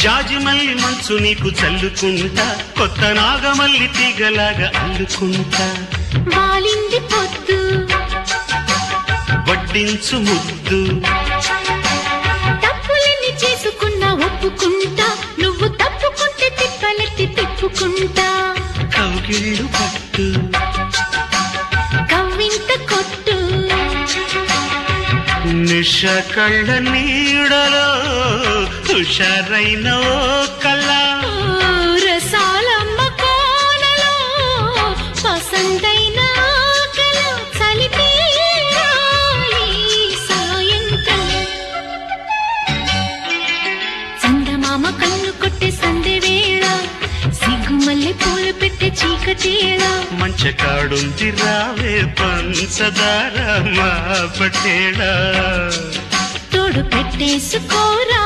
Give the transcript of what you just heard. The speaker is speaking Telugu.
జాజిమల్లి మంచు నీకు చల్లుకుంటా, కొత్త నాగమల్లి తీగలాగా అల్లుకుంటా. వాలింది పొద్దు వడ్డించు ముద్దు, తప్పులన్నీ చేసుకున్నా ఒప్పుకుంటా, నువ్వు తప్పుకుంటే తిప్పలెత్తి తిప్పుకుంటా. కౌగిళ్ళు పట్టు కవ్వింత కొట్టు, నిష కళ్ళ నీడలో హుషారైన ఓ కళ్ళ. రసాలమ్మ కోనలో పసందైన ఆకల చలిపేయాలి సాయంకాలం. చందమామ కన్ను కొట్టే సందె వేళ, సిగ్గుమల్లె పూలు పెట్టే చీకటేళ. మంచ కాడుంది రావే పంచదార మా పటేళ. తోడు పెట్టేసుకోరా